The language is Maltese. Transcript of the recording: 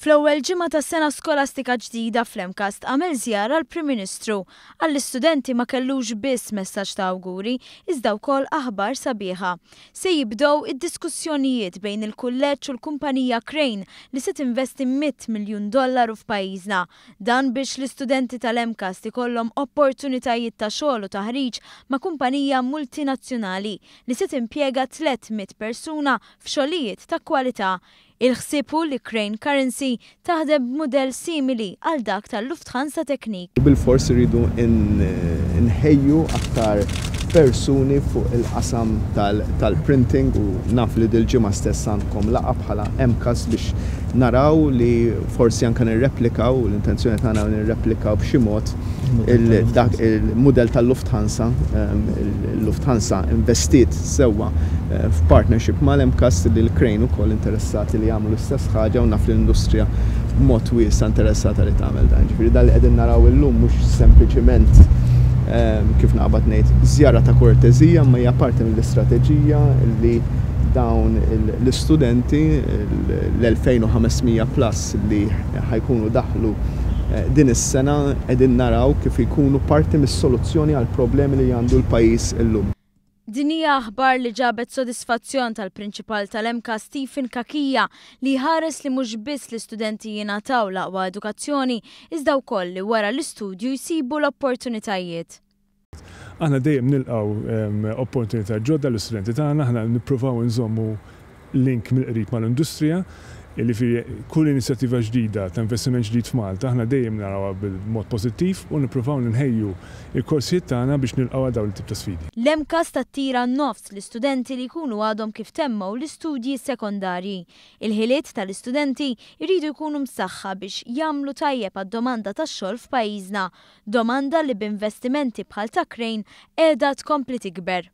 Fl-ewwel ġimgħa tas-sena skolastika ġdida fl-Emcast għamel żjara l-Prim Ministru. Għall-istudenti ma kellux biss messaġġ ta' awguri, iżda wkoll aħbar sabiħa. Se jibdew id-diskussjonijiet bejn il-kulleġġ u l-kumpanija Crane li se tinvesti $100 miljun f'pajjiżna. Dan biex l-istudenti tal-Emcast ikollhom opportunitajiet ta' xogħol u taħriġ ma' kumpanija multinazzjonali li se timpjega 300 persuna f'xogħlijiet ta' kwalità. Il-ħsibu li Crane Currency taħdem b'mudell simili għal dak tal-Lufthansa Technik. Bil-fors iridu nħejju aktar persuni fuq il-qasam tal-printing u naf li dil-ġimgħa stess għandkom laqgħa bħala Emcast biex naraw li forsi anke nirreplikaw u l-intenzjoni tagħna nirreplikaw b'xi mod il-mudell tal-Lufthansa. Il-Lufthansa investit sewwa f'partnership mal-Emcast li l-Crane ukoll interessati li jagħmlu l-istess ħaġa u naf l-industrija b'mod wiesa interessata li tagħmel dan. Ġifieri dan li qegħdin naraw illum mhux sempliċement kif naqbad ngħid żjara ta' korteżija ma hija parti mill-istrateġija li dawn l-istudenti l-2500 plus li ħajkunu daħlu din is-sena qegħdin naraw kif ikunu parti mis-soluzzjoni għal problemi li għandu l-pajjiż illum. Din hija aħbar li ġabet sodisfazzjon tal-prinċipal tal-Emcast Stephen Kakija li ħares li mhux biss l-istudenti jingħataw l-aqwa edukazzjoni iżda wkoll li wara l-istudju jsibu l-opportunitajiet. Aħna dejjem nilqgħu opportunità ġodda l-istudenti tagħna, aħna nippruvaw nżommu link mill-qrib mal-industrija illi fi kull inizjattiva ġdida ta' investiment ġdid f'Malta aħna dejjem narawha bil-mod pożittiv u nippruvaw ninħejju il-korsijiet tagħna biex nilqgħu dawn it-tip ta' sfidi. L-Emcast attira nnofs l-istudenti li jkunu għadhom kif temmew l-istudji sekondarji. Il-ħiliet tal-istudenti jridu jkunu msaħħa biex jagħmlu tajjeb għad-domanda tax-xogħol f'pajjiżna, domanda li b'investimenti bħal ta' Crane qiegħda tkompli tikber.